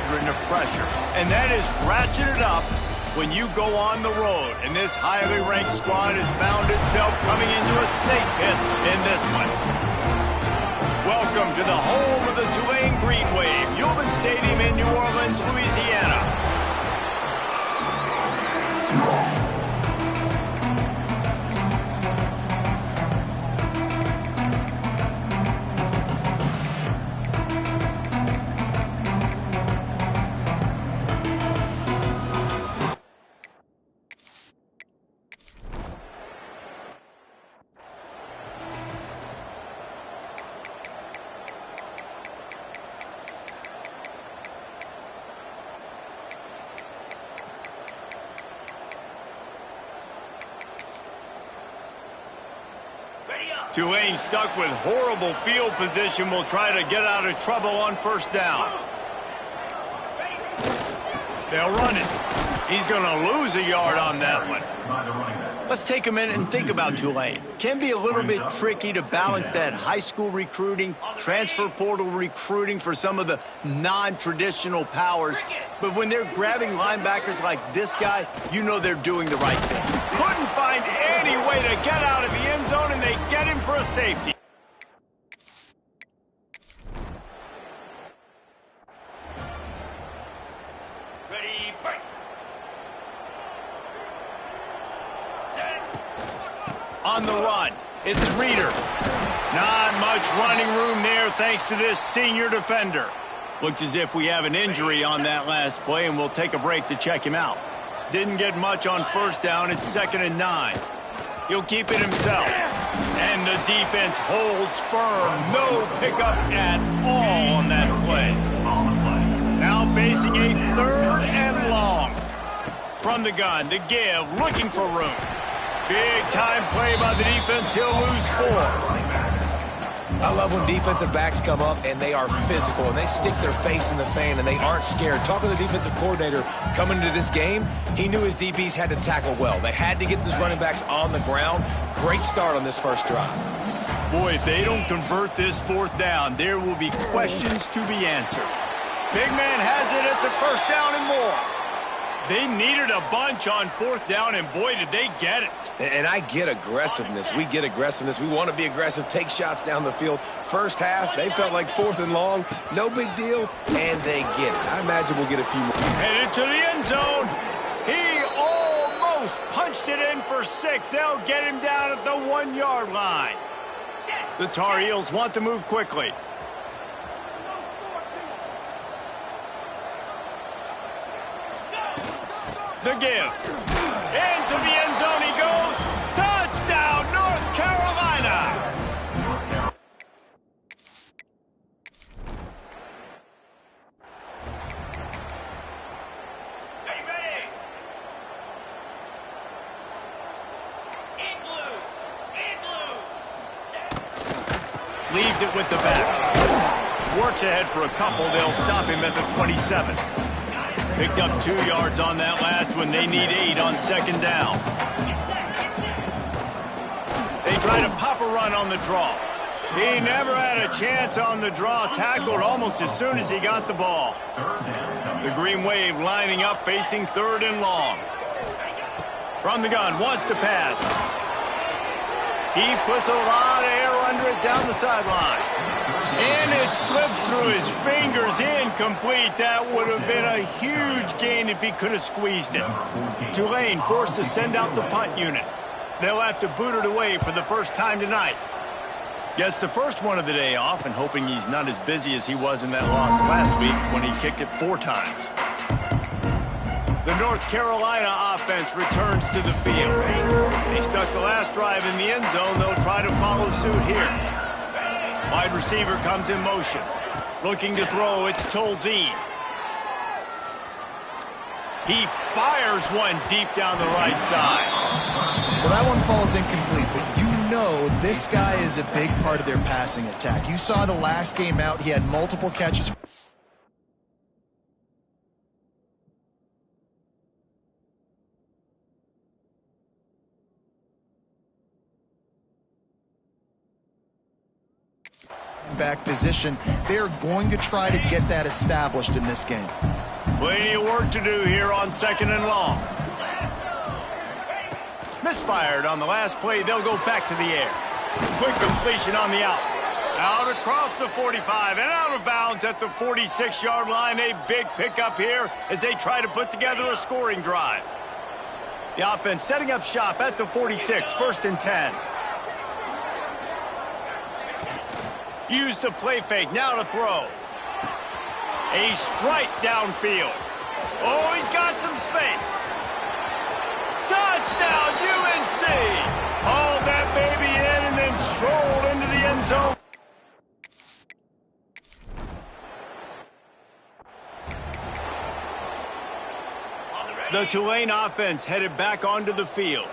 cauldron of pressure, and that is ratcheted up when you go on the road. And this highly ranked squad has found itself coming into a snake pit in this one. Welcome to the home of the Tulane Green Wave, UNC Stadium in New Orleans, Louisiana. Tulane, stuck with horrible field position, will try to get out of trouble on first down. They'll run it. He's going to lose a yard on that one. Let's take a minute and think about Tulane. Can be a little bit tricky to balance that high school recruiting, transfer portal recruiting for some of the non-traditional powers. But when they're grabbing linebackers like this guy, you know they're doing the right thing. Couldn't find any way to get out of the end zone, and they get him for a safety. Ready, break. On the run, it's Reeder. Not much running room there thanks to this senior defender. Looks as if we have an injury on that last play, and we'll take a break to check him out. Didn't get much on first down. It's 2nd and 9. He'll keep it himself. And the defense holds firm. No pickup at all on that play. Now facing a 3rd and long. From the gun, the give, looking for room. Big time play by the defense. He'll lose 4. I love when defensive backs come up and they are physical and they stick their face in the fan and they aren't scared. Talking to the defensive coordinator coming into this game, he knew his DBs had to tackle well. They had to get these running backs on the ground. Great start on this first drive. Boy, if they don't convert this 4th down, there will be questions to be answered. Big man has it. It's a 1st down and more. They needed a bunch on 4th down, and boy, did they get it. And I get aggressiveness. We get aggressiveness. We want to be aggressive, take shots down the field. First half, they felt like 4th and long. No big deal, and they get it. I imagine we'll get a few more. Headed to the end zone. He almost punched it in for 6. They'll get him down at the 1-yard line. The Tar Heels want to move quickly. The give. Into the end zone he goes. Touchdown, North Carolina. Ready. Leaves it with the back. Works ahead for a couple. They'll stop him at the 27. Picked up 2 yards on that last one. They need 8 on 2nd down. They try to pop a run on the draw. He never had a chance on the draw. Tackled almost as soon as he got the ball. The Green Wave lining up, facing 3rd and long. From the gun, wants to pass. He puts a lot of air under it down the sideline. And it slips through his fingers, incomplete. That would have been a huge gain if he could have squeezed it. Tulane forced to send out the punt unit. They'll have to boot it away for the first time tonight. Gets the first one of the day off, and hoping he's not as busy as he was in that loss last week when he kicked it 4 times. The North Carolina offense returns to the field. They stuck the last drive in the end zone. They'll try to follow suit here. Wide receiver comes in motion. Looking to throw, it's Tolzien. He fires one deep down the right side. Well, that one falls incomplete, but you know this guy is a big part of their passing attack. You saw the last game out, he had multiple catches. quarterback position. They are going to try to get that established in this game. Plenty of work to do here on 2nd and long. Misfired on the last play. They'll go back to the air. Quick completion on the out. Out across the 45 and out of bounds at the 46-yard line. A big pickup here as they try to put together a scoring drive. The offense setting up shop at the 46, 1st and 10. Use the play fake, now to throw. A strike downfield. Oh, he's got some space. Touchdown, UNC! Hauled that baby in and then strolled into the end zone. The Tulane offense headed back onto the field.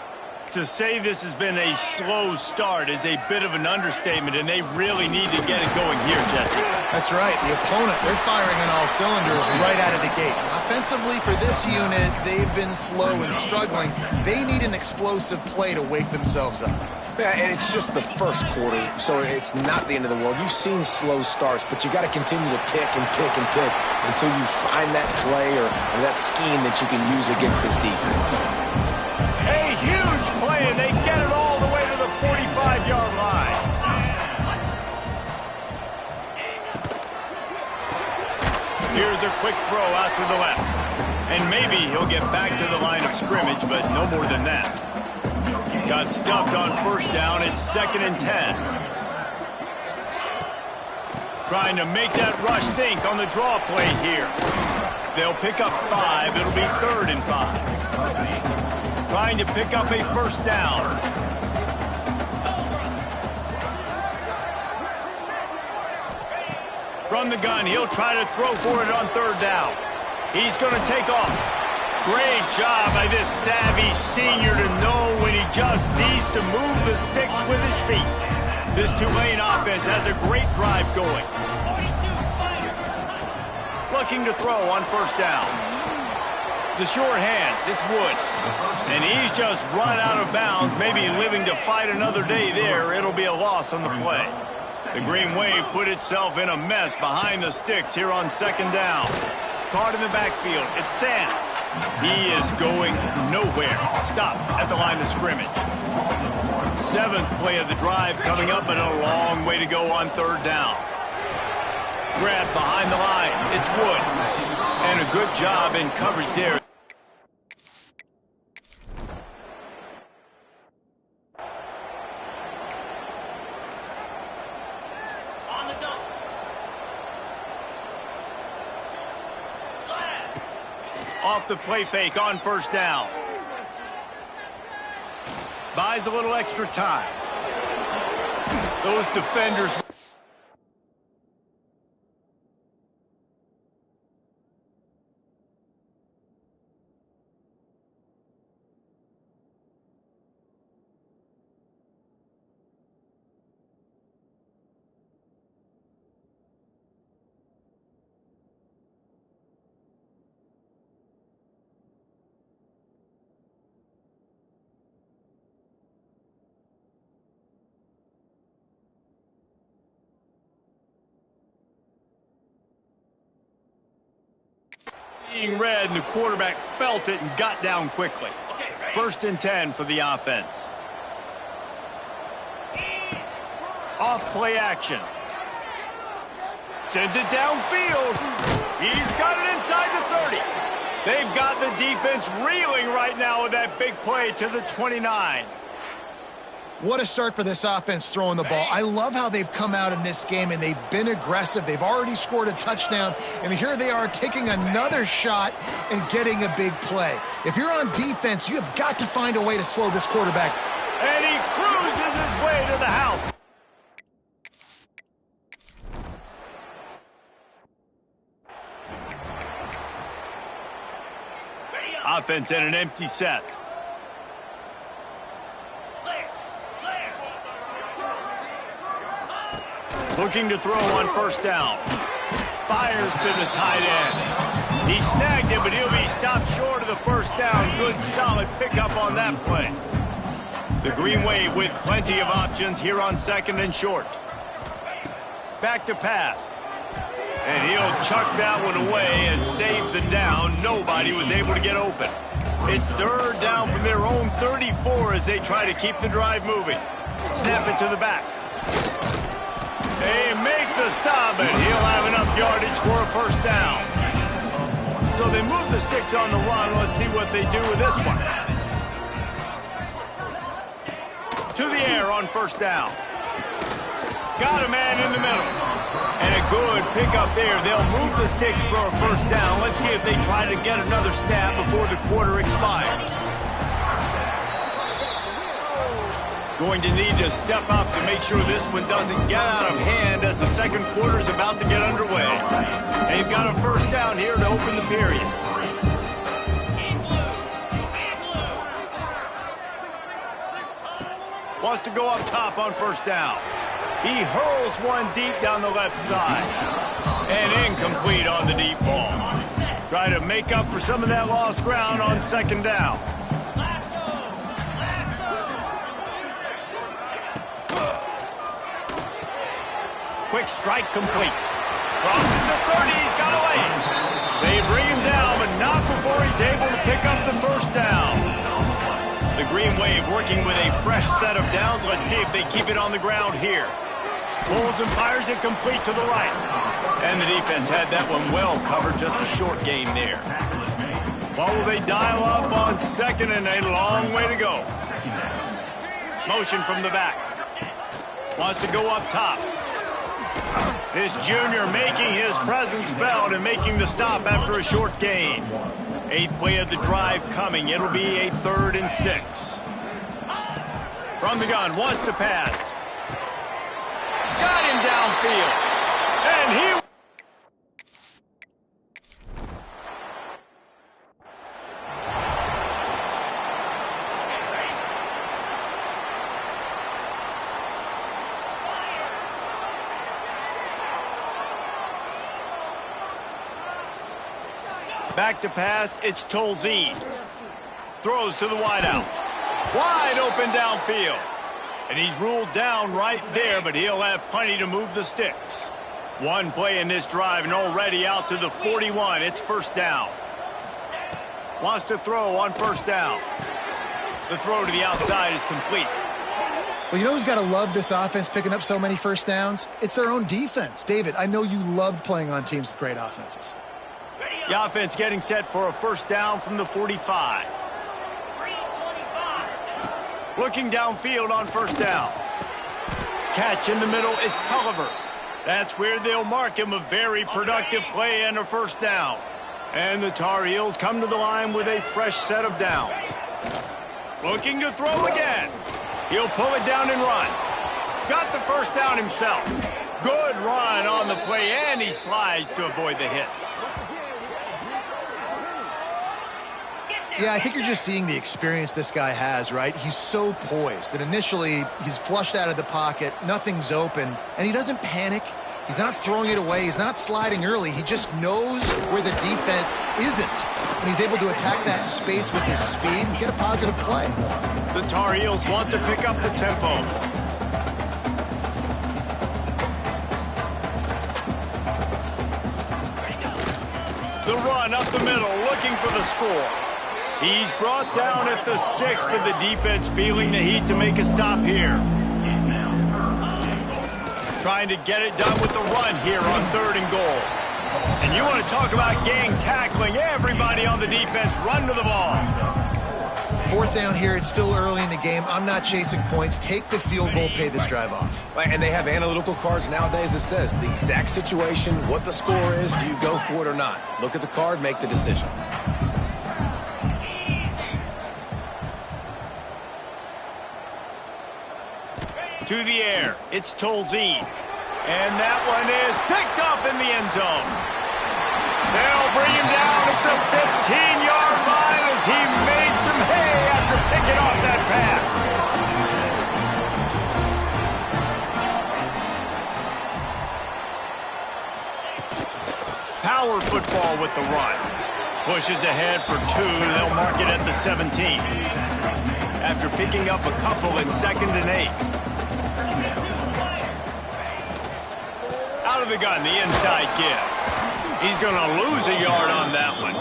To say this has been a slow start is a bit of an understatement, and they really need to get it going here, Jesse. That's right. The opponent, they're firing on all cylinders right out of the gate. Offensively, for this unit, they've been slow and struggling. They need an explosive play to wake themselves up. Yeah, and it's just the first quarter, so it's not the end of the world. You've seen slow starts, but you got to continue to pick and pick and pick until you find that play or that scheme that you can use against this defense. A huge play, and they get it all the way to the 45-yard line. Here's a quick throw out to the left. And maybe he'll get back to the line of scrimmage, but no more than that. Got stuffed on 1st down. It's 2nd and 10. Trying to make that rush think on the draw play here. They'll pick up 5. It'll be 3rd and 5. Trying to pick up a 1st down. From the gun, he'll try to throw for it on 3rd down. He's going to take off. Great job by this savvy senior to know when he just needs to move the sticks with his feet. This Tulane offense has a great drive going. Looking to throw on 1st down. The short hands, it's Wood. And he's just run out of bounds, maybe living to fight another day there. It'll be a loss on the play. The Green Wave put itself in a mess behind the sticks here on 2nd down. Caught in the backfield, it's Sands. He is going nowhere. Stop at the line of scrimmage. 7th play of the drive coming up, but a long way to go on 3rd down. Grab behind the line, it's Wood. And a good job in coverage there. Off the play fake on 1st down. Buys a little extra time. Those defenders. Being red, and the quarterback felt it and got down quickly. 1st and 10 for the offense. Off play action. Sends it downfield. He's got it inside the 30. They've got the defense reeling right now with that big play to the 29. What a start for this offense throwing the ball. I love how they've come out in this game, and they've been aggressive. They've already scored a touchdown, and here they are taking another shot and getting a big play. If you're on defense, you have got to find a way to slow this quarterback. And he cruises his way to the house. Offense in an empty set. Looking to throw on 1st down. Fires to the tight end. He snagged it, but he'll be stopped short of the 1st down. Good, solid pickup on that play. The Green Wave with plenty of options here on 2nd and short. Back to pass. And he'll chuck that one away and save the down. Nobody was able to get open. It's third down from their own 34 as they try to keep the drive moving. Snap it to the back. They make the stop, and he'll have enough yardage for a first down. So they move the sticks on the run. Let's see what they do with this one. To the air on first down. Got a man in the middle. And a good pickup there. They'll move the sticks for a first down. Let's see if they try to get another snap before the quarter expires. Going to need to step up to make sure this one doesn't get out of hand as the second quarter is about to get underway. They've got a first down here to open the period. Wants to go up top on first down. He hurls one deep down the left side. And incomplete on the deep ball. Try to make up for some of that lost ground on second down. Quick strike complete. Crosses the 30, he's got away. They bring him down, but not before he's able to pick up the first down. The Green Wave working with a fresh set of downs. Let's see if they keep it on the ground here. Pulls and fires it complete to the right. And the defense had that one well covered, just a short gain there. What will they dial up on second and a long way to go? Motion from the back. Wants to go up top. This junior making his presence felt and making the stop after a short gain. Eighth play of the drive coming. It'll be a 3rd and 6. From the gun, wants to pass. Got him downfield. And he... Back to pass, it's Tolzien. Throws to the wideout. Wide open downfield. And he's ruled down right there, but he'll have plenty to move the sticks. One play in this drive and already out to the 41. It's first down. Wants to throw on first down. The throw to the outside is complete. Well, you know who's got to love this offense picking up so many first downs? It's their own defense. David, I know you loved playing on teams with great offenses. The offense getting set for a first down from the 45. Looking downfield on first down. Catch in the middle, it's Culliver. That's where they'll mark him. A very productive play and a first down. And the Tar Heels come to the line with a fresh set of downs. Looking to throw again. He'll pull it down and run. Got the first down himself. Good run on the play, and he slides to avoid the hit. Yeah, I think you're just seeing the experience this guy has, right? He's so poised that initially he's flushed out of the pocket, nothing's open, and he doesn't panic. He's not throwing it away. He's not sliding early. He just knows where the defense isn't, and he's able to attack that space with his speed and get a positive play. The Tar Heels want to pick up the tempo. The run up the middle, looking for the score. He's brought down at the 6, but the defense feeling the heat to make a stop here. Trying to get it done with the run here on 3rd and goal. And you want to talk about gang tackling. Everybody on the defense run to the ball. 4th down here. It's still early in the game. I'm not chasing points. Take the field goal, pay this drive off. And they have analytical cards nowadays that says the exact situation, what the score is, do you go for it or not? Look at the card, make the decision. To the air, it's Tolzien. And that one is picked off in the end zone. They'll bring him down at the 15-yard line as he made some hay after picking off that pass. Power football with the run. Pushes ahead for 2. They'll mark it at the 17. After picking up a couple in 2nd and 8. of the gun, the inside give. He's going to lose a yard on that one.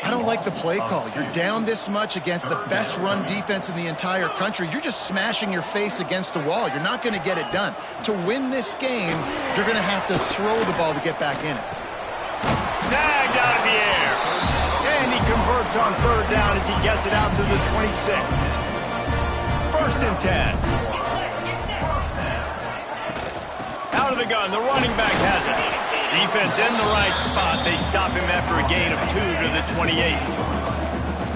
I don't like the play call. You're down this much against the best run defense in the entire country. You're just smashing your face against the wall. You're not going to get it done. To win this game, you're going to have to throw the ball to get back in it. Snagged out of the air. And he converts on third down as he gets it out to the 26. 1st and 10. Out of the gun, the running back has it. Defense in the right spot. They stop him after a gain of 2 to the 28.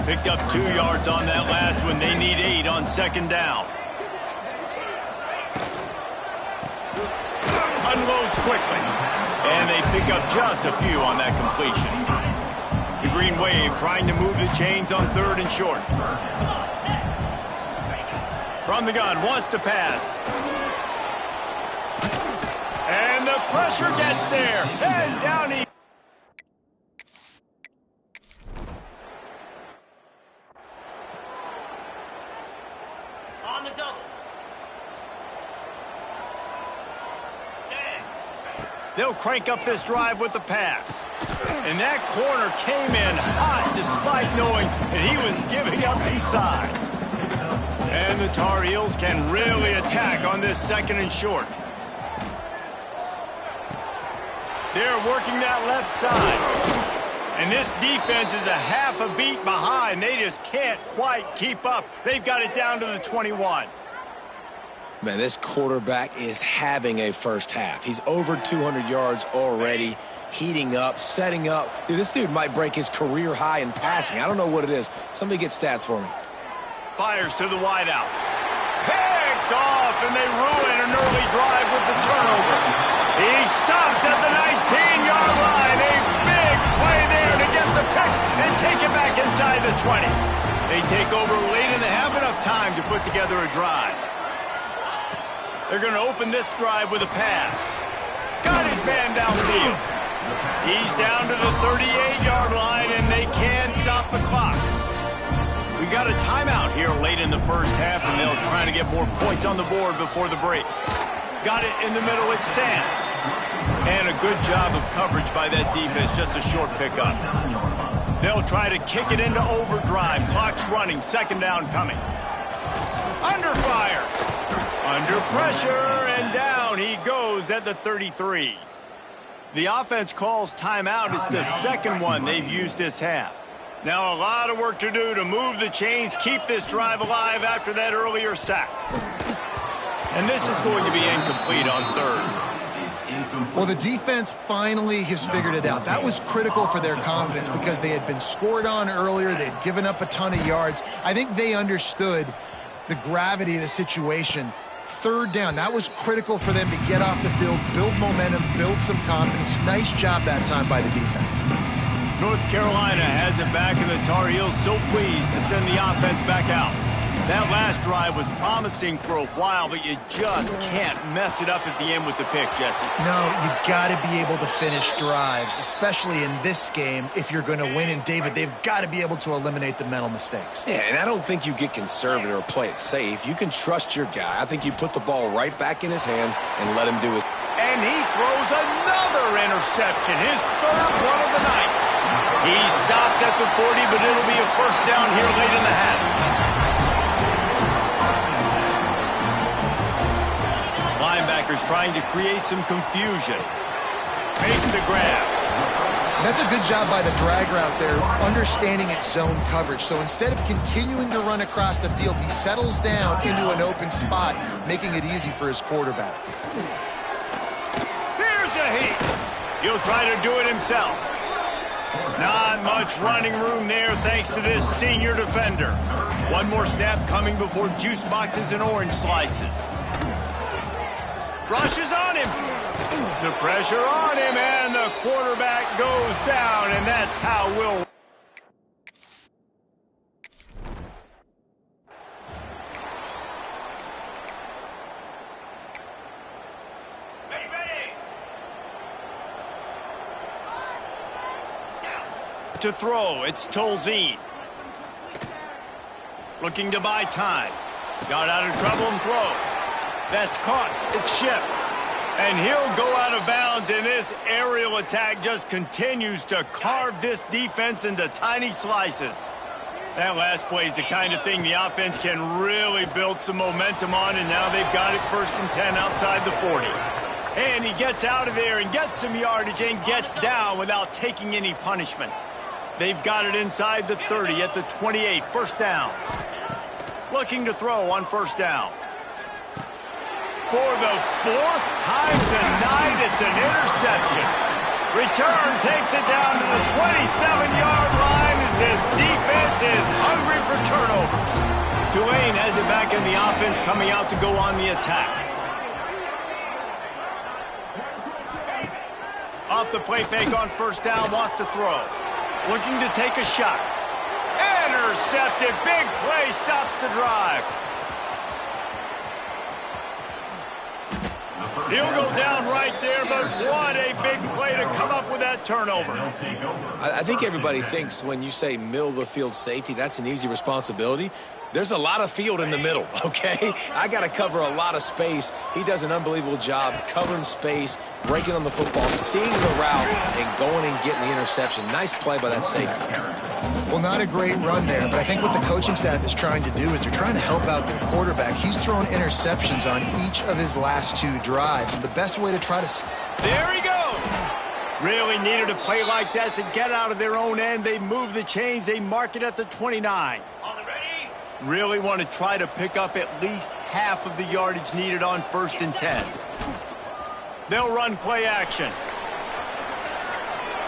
Picked up 2 yards on that last one. They need 8 on 2nd down. Unloads quickly. And they pick up just a few on that completion. The Green Wave trying to move the chains on 3rd and short. From the gun, wants to pass. And the pressure gets there. And down he... On the double. They'll crank up this drive with the pass. And that corner came in hot despite knowing that he was giving up some size. And the Tar Heels can really attack on this 2nd and short. They're working that left side. And this defense is a half a beat behind. They just can't quite keep up. They've got it down to the 21. Man, this quarterback is having a first half. He's over 200 yards already, heating up, setting up. Dude, this dude might break his career high in passing. I don't know what it is. Somebody get stats for me. Fires to the wideout. Picked off, and they ruin an early drive with the turnover. He stopped at the 19-yard line. A big play there to get the pick and take it back inside the 20. They take over late and they have enough time to put together a drive. They're going to open this drive with a pass. Got his man downfield. He's down to the 38-yard line, and they can stop the clock. We got a timeout here late in the first half, and they'll try to get more points on the board before the break. Got it in the middle, it's Sands. And a good job of coverage by that defense, just a short pickup. They'll try to kick it into overdrive. Clock's running, 2nd down coming. Under fire. Under pressure, and down he goes at the 33. The offense calls timeout. It's the 2nd one they've used this half. Now a lot of work to do to move the chains, keep this drive alive after that earlier sack. And this is going to be incomplete on 3rd. Well, the defense finally has figured it out. That was critical for their confidence because they had been scored on earlier. They had given up a ton of yards. I think they understood the gravity of the situation. 3rd down, that was critical for them to get off the field, build momentum, build some confidence. Nice job that time by the defense. North Carolina has it back, and the Tar Heels so pleased to send the offense back out. That last drive was promising for a while, but you just can't mess it up at the end with the pick, Jesse. No, you got to be able to finish drives, especially in this game if you're going to win. And, David, they've got to be able to eliminate the mental mistakes. Yeah, and I don't think you get conservative or play it safe. You can trust your guy. I think you put the ball right back in his hands and let him do his... And he throws another interception, his 3rd one of the night. He stopped at the 40, but it'll be a 1st down here late in the half. Linebackers trying to create some confusion. Makes the grab. That's a good job by the drag route there, understanding its zone coverage. So instead of continuing to run across the field, he settles down into an open spot, making it easy for his quarterback. Here's a heat. He'll try to do it himself. Not much running room there thanks to this senior defender. One more snap coming before juice boxes and orange slices. Rushes on him. The pressure on him, and the quarterback goes down, and that's how we'll... To throw, it's Tolzien. Looking to buy time. Got out of trouble and throws. That's caught. It's Ship. And he'll go out of bounds, and this aerial attack just continues to carve this defense into tiny slices. That last play is the kind of thing the offense can really build some momentum on, and now they've got it 1st and 10 outside the 40. And he gets out of there and gets some yardage and gets down without taking any punishment. They've got it inside the 30 at the 28, 1st down. Looking to throw on 1st down. For the 4th time tonight, it's an interception. Return takes it down to the 27-yard line as this defense is hungry for turnovers. Tulane has it back in the offense, coming out to go on the attack. Off the play fake on 1st down, wants to throw. Looking to take a shot. Intercepted, big play, stops the drive. He'll go down right there, but what a big play to come up with that turnover. I think everybody thinks when you say middle of the field safety, that's an easy responsibility. There's a lot of field in the middle, okay? I got to cover a lot of space. He does an unbelievable job covering space, breaking on the football, seeing the route, and going and getting the interception. Nice play by that safety. Well, not a great run there, but I think what the coaching staff is trying to do is they're trying to help out their quarterback. He's thrown interceptions on each of his last 2 drives. The best way to try to... There he goes! Really needed a play like that to get out of their own end. They move the chains. They mark it at the 29. Really want to try to pick up at least half of the yardage needed on 1st and 10. They'll run play action.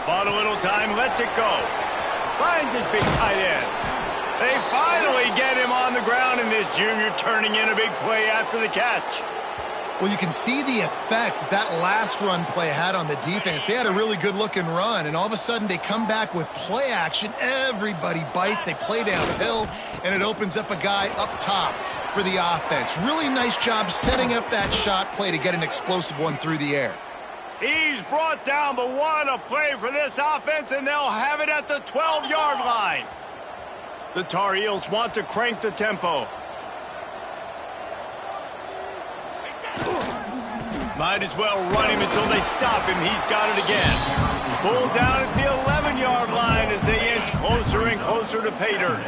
Bought a little time, lets it go. Finds his big tight end. They finally get him on the ground, and this junior turning in a big play after the catch. Well, you can see the effect that last run play had on the defense. They had a really good-looking run, and all of a sudden they come back with play action. Everybody bites. They play downhill, and it opens up a guy up top for the offense. Really nice job setting up that shot play to get an explosive one through the air. He's brought down, but what a play for this offense, and they'll have it at the 12-yard line. The Tar Heels want to crank the tempo. Might as well run him until they stop him. He's got it again. Pulled down at the 11-yard line as they inch closer and closer to pay dirt.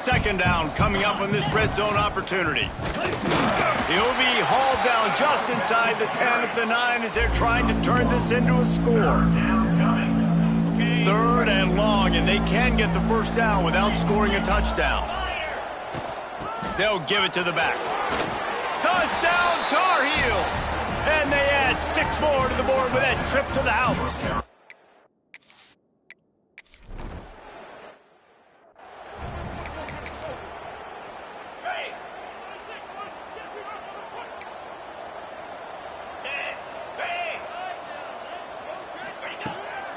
2nd down coming up on this red zone opportunity. He'll be hauled down just inside the 10 at the 9 as they're trying to turn this into a score. 3rd and long, and they can get the 1st down without scoring a touchdown. They'll give it to the back. Touchdown, Tar Heels! And they add 6 more to the board with that trip to the house.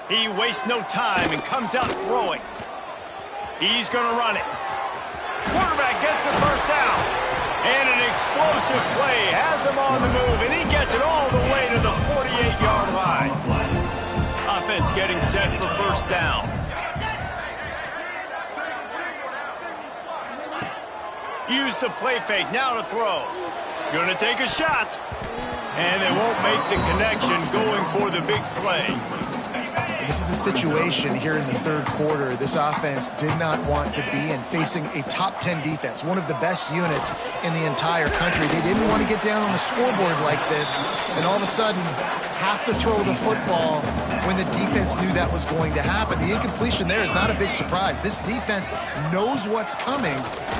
He wastes no time and comes out throwing. He's going to run it. Quarterback gets the 1st down. And an explosive play has him on the move, and he gets it all the way to the 48-yard line. Offense getting set for 1st down. Use the play fake, now to throw. Going to take a shot. And they won't make the connection going for the big play. This is a situation here in the 3rd quarter this offense did not want to be in, facing a top 10 defense, one of the best units in the entire country. They didn't want to get down on the scoreboard like this, and all of a sudden have to throw the football when the defense knew that was going to happen. The incompletion there is not a big surprise. This defense knows what's coming,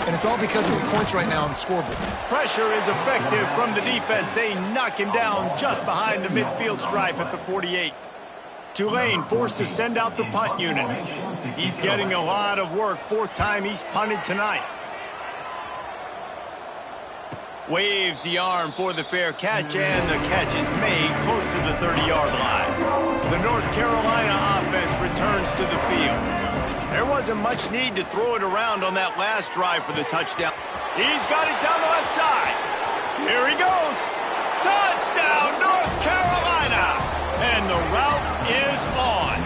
and it's all because of the points right now on the scoreboard. Pressure is effective from the defense. They knock him down just behind the midfield stripe at the 48. Tulane forced to send out the punt unit. He's getting a lot of work. 4th time he's punted tonight. Waves the arm for the fair catch, and the catch is made close to the 30-yard line. The North Carolina offense returns to the field. There wasn't much need to throw it around on that last drive for the touchdown. He's got it down the left side. Here he goes. Touchdown, North Carolina! And the route is on.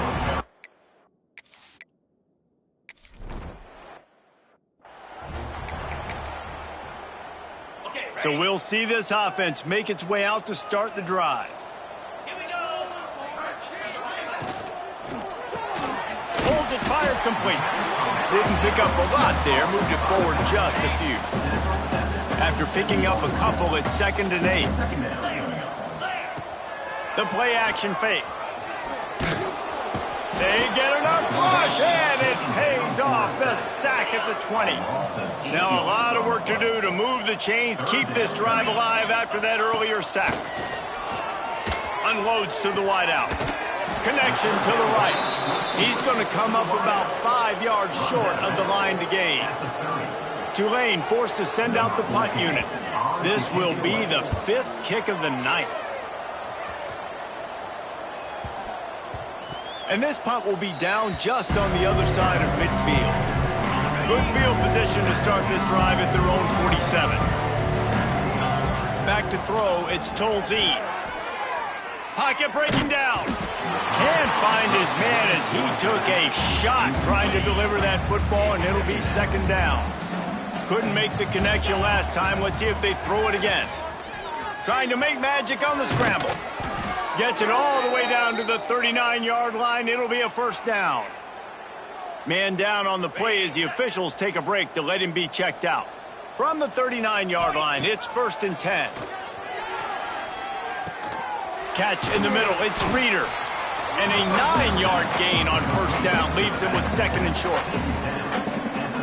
So we'll see this offense make its way out to start the drive. Here we go. Pulls it, fired complete. Didn't pick up a lot there, moved it forward just a few. After picking up a couple, it's 2nd and 8. The play action fake. They get enough rush, and it pays off the sack at the 20. Now a lot of work to do to move the chains, keep this drive alive after that earlier sack. Unloads to the wideout. Connection to the right. He's going to come up about 5 yards short of the line to gain. Tulane forced to send out the punt unit. This will be the 5th kick of the night. And this punt will be down just on the other side of midfield. Good field position to start this drive at their own 47. Back to throw, it's Tolzien. Pocket breaking down. Can't find his man as he took a shot trying to deliver that football, and it'll be 2nd down. Couldn't make the connection last time. Let's see if they throw it again. Trying to make magic on the scramble. Gets it all the way down to the 39-yard line. It'll be a 1st down. Man down on the play as the officials take a break to let him be checked out. From the 39-yard line, it's 1st and 10. Catch in the middle, it's Reeder. And a 9-yard gain on 1st down leaves him with 2nd and short.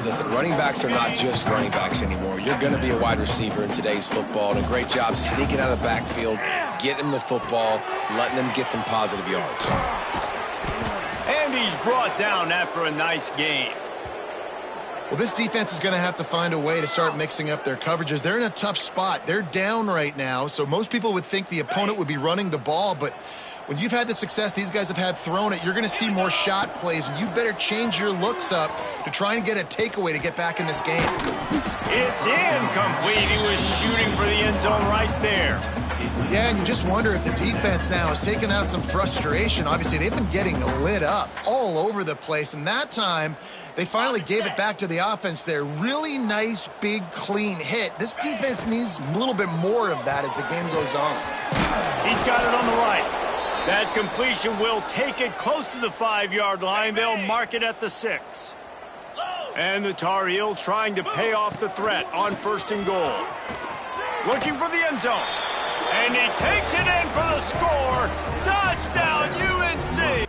Listen, running backs are not just running backs anymore. You're going to be a wide receiver in today's football. And a great job sneaking out of the backfield, getting them the football, letting them get some positive yards. And he's brought down after a nice gain. Well, this defense is going to have to find a way to start mixing up their coverages. They're in a tough spot. They're down right now, so most people would think the opponent would be running the ball, but when you've had the success these guys have had throwing it, you're going to see more shot plays, and you better change your looks up to try and get a takeaway to get back in this game. It's incomplete. He was shooting for the end zone right there. Yeah, and you just wonder if the defense now has taken out some frustration. Obviously, they've been getting lit up all over the place, and that time they finally gave it back to the offense there. Really nice, big, clean hit. This defense needs a little bit more of that as the game goes on. He's got it on the right. That completion will take it close to the 5-yard line. They'll mark it at the 6. And the Tar Heels trying to pay off the threat on 1st and goal. Looking for the end zone. And he takes it in for the score. Touchdown, UNC!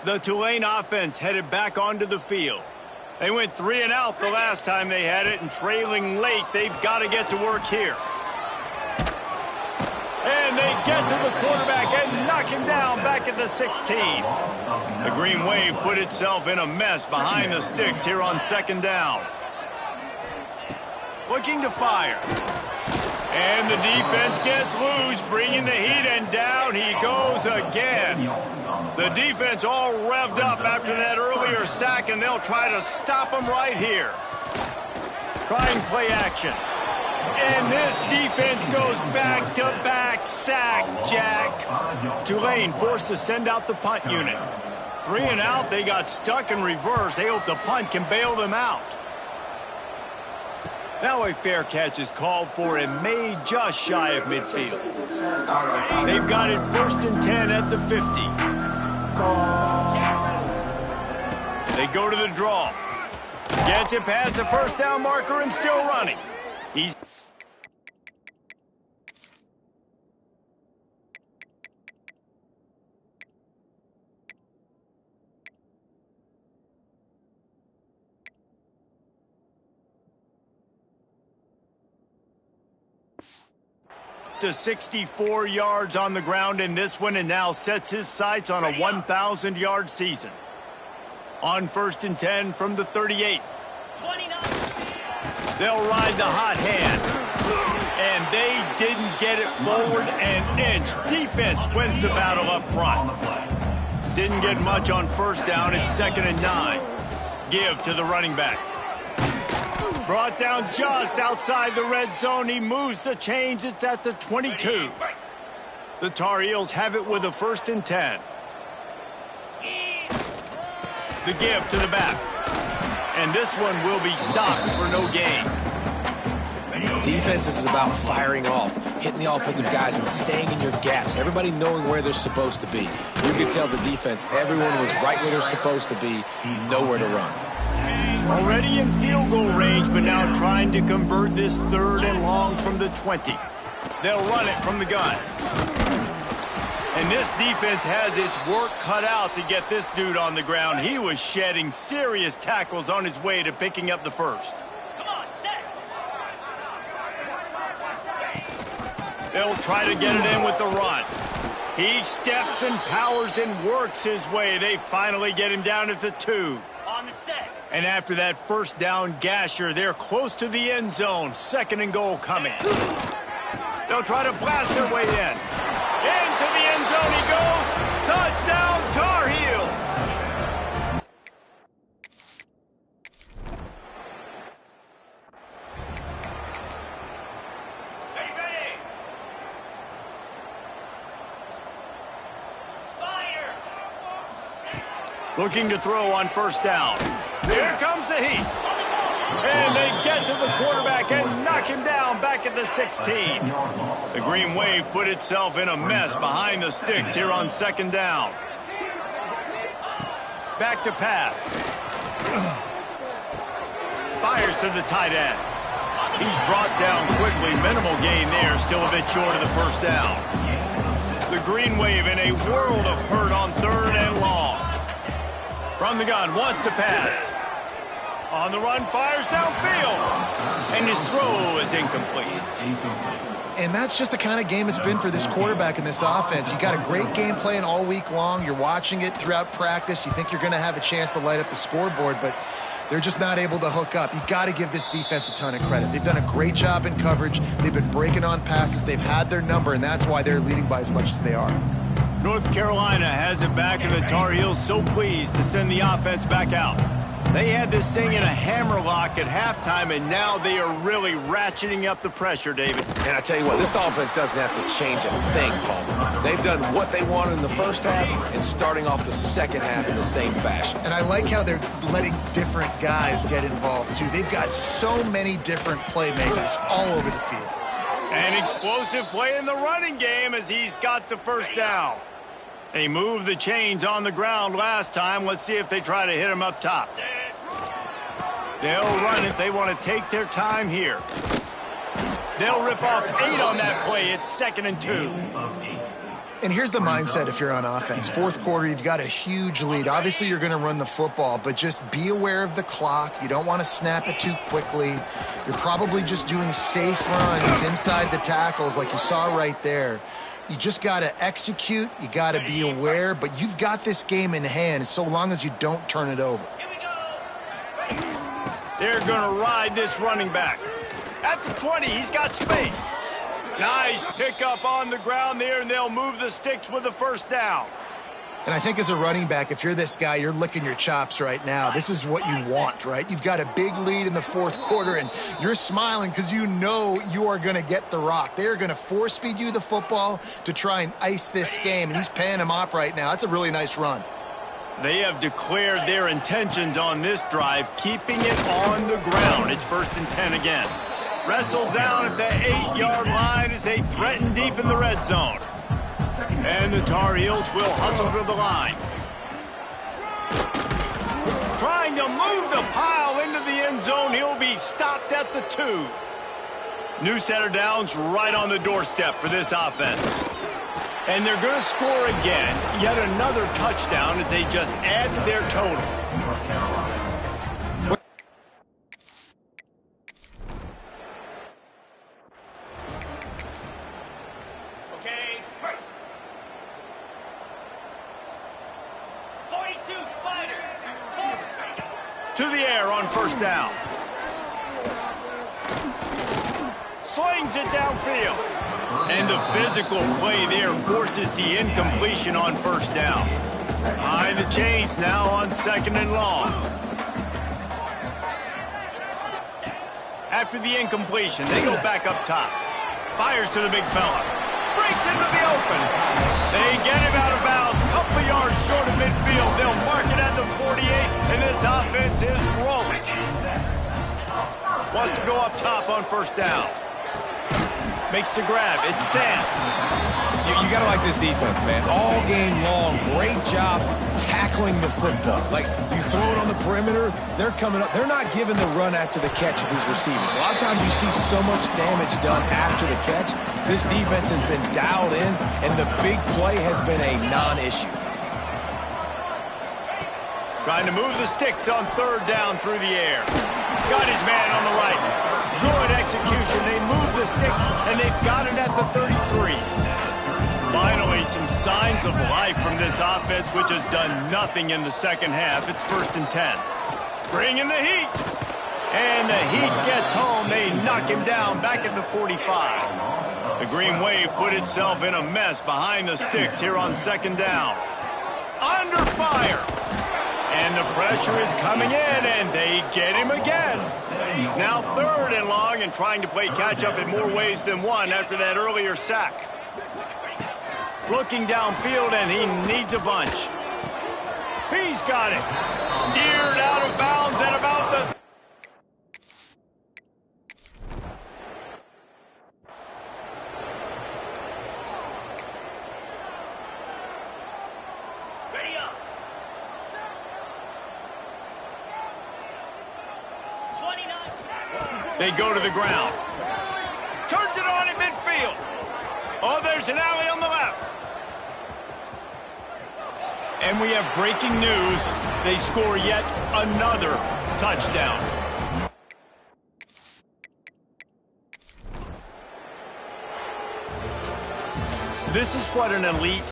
The Tulane offense headed back onto the field. They went 3 and out the last time they had it, and trailing late, they've got to get to work here. And they get to the quarterback and knock him down back at the 16. The Green Wave put itself in a mess behind the sticks here on 2nd down. Looking to fire. And the defense gets loose, bringing the heat, and down he goes again. The defense all revved up after that earlier sack, and they'll try to stop him right here. Trying play action. And this defense goes back-to-back sack, Jack. Tulane forced to send out the punt unit. 3 and out, they got stuck in reverse. They hope the punt can bail them out. Now a fair catch is called for and made just shy of midfield. They've got it 1st and 10 at the 50. They go to the draw. Gets it past the 1st down marker and still running. He's to 64 yards on the ground in this one, and now sets his sights on a 1,000-yard season. On 1st and 10 from the 38. 29. They'll ride the hot hand. And they didn't get it forward an inch. Defense wins the battle up front. Didn't get much on 1st down. It's 2nd and 9. Give to the running back. Brought down just outside the red zone. He moves the chains. It's at the 22. The Tar Heels have it with a 1st and 10. The give to the back. And this one will be stopped for no gain. Defense is about firing off, hitting the offensive guys and staying in your gaps. Everybody knowing where they're supposed to be. You can tell the defense, everyone was right where they're supposed to be, nowhere to run. Already in field goal range, but now trying to convert this 3rd and long from the 20. They'll run it from the gun. And this defense has its work cut out to get this dude on the ground. He was shedding serious tackles on his way to picking up the 1st. Come on, set. They'll try to get it in with the run. He steps and powers and works his way. They finally get him down at the 2. On the set. And after that 1st down gasher, they're close to the end zone. 2nd and goal coming. They'll try to blast their way in. Into the end zone he goes. Touchdown, Tar Heels. Ready. Spider. Looking to throw on 1st down. Here comes the heat. And they get to the quarterback and knock him down back at the 16. The Green Wave put itself in a mess behind the sticks here on 2nd down. Back to pass. Fires to the tight end. He's brought down quickly. Minimal gain there. Still a bit short of the 1st down. The Green Wave in a world of hurt on 3rd and long. From the gun, wants to pass. On the run, fires downfield. And his throw is incomplete. And that's just the kind of game it's been for this quarterback in this offense. You got a great game plan all week long. You're watching it throughout practice. You think you're going to have a chance to light up the scoreboard, but they're just not able to hook up. You got to give this defense a ton of credit. They've done a great job in coverage. They've been breaking on passes. They've had their number, and that's why they're leading by as much as they are. North Carolina has it back, and the Tar Heels so pleased to send the offense back out. They had this thing in a hammerlock at halftime, and now they are really ratcheting up the pressure, David. And I tell you what, this offense doesn't have to change a thing, Paul. They've done what they wanted in the 1st half and starting off the 2nd half in the same fashion. And I like how they're letting different guys get involved, too. They've got so many different playmakers all over the field. An explosive play in the running game as he's got the 1st down. They moved the chains on the ground last time. Let's see if they try to hit him up top. They'll run it. They want to take their time here. They'll rip off 8 on that play. It's 2nd and 2. And here's the mindset if you're on offense. 4th quarter, you've got a huge lead. Obviously, you're going to run the football, but just be aware of the clock. You don't want to snap it too quickly. You're probably just doing safe runs inside the tackles like you saw right there. You just got to execute. You got to be aware, but you've got this game in hand so long as you don't turn it over. They're going to ride this running back. At the 20, he's got space. Nice pickup on the ground there, and they'll move the sticks with the 1st down. And I think as a running back, if you're this guy, you're licking your chops right now. This is what you want, right? You've got a big lead in the 4th quarter, and you're smiling because you know you are going to get the rock. They're going to force-feed you the football to try and ice this game, and he's paying him off right now. That's a really nice run. They have declared their intentions on this drive, keeping it on the ground. It's 1st and 10 again. Wrestled down at the 8-yard line as they threaten deep in the red zone. And the Tar Heels will hustle to the line. Trying to move the pile into the end zone. He'll be stopped at the 2. New set of downs right on the doorstep for this offense. And they're going to score again. Yet another touchdown as they just add to their total. Okay. 42 Spiders. To the air on 1st down. Slings it downfield. And the physical play there forces the incompletion on 1st down. Behind the chains now on 2nd and long. After the incompletion, they go back up top. Fires to the big fella. Breaks into the open. They get him out of bounds. Couple of yards short of midfield. They'll mark it at the 48, and this offense is rolling. Wants to go up top on first down. Makes the grab. It's Sands. You got to like this defense, man. All game long, great job tackling the football. Like, you throw it on the perimeter, they're coming up. They're not giving the run after the catch to these receivers. A lot of times you see so much damage done after the catch. This defense has been dialed in, and the big play has been a non-issue. Trying to move the sticks on third down through the air. Got his man on the right. Good execution. They move the sticks, and they've got it at the 33. Finally, some signs of life from this offense, which has done nothing in the second half. It's 1st and 10. Bringing the heat. And the heat gets home. They knock him down back at the 45. The Green Wave put itself in a mess behind the sticks here on 2nd down. Under fire. And the pressure is coming in, and they get him again. Now 3rd and long, and trying to play catch-up in more ways than one after that earlier sack. Looking downfield, and he needs a bunch. He's got it. Steered out of bounds at about the... Ready up. 29. They go to the ground. Turns it on in midfield. Oh, there's an alley on the left. And we have breaking news. They score yet another touchdown. This is what an elite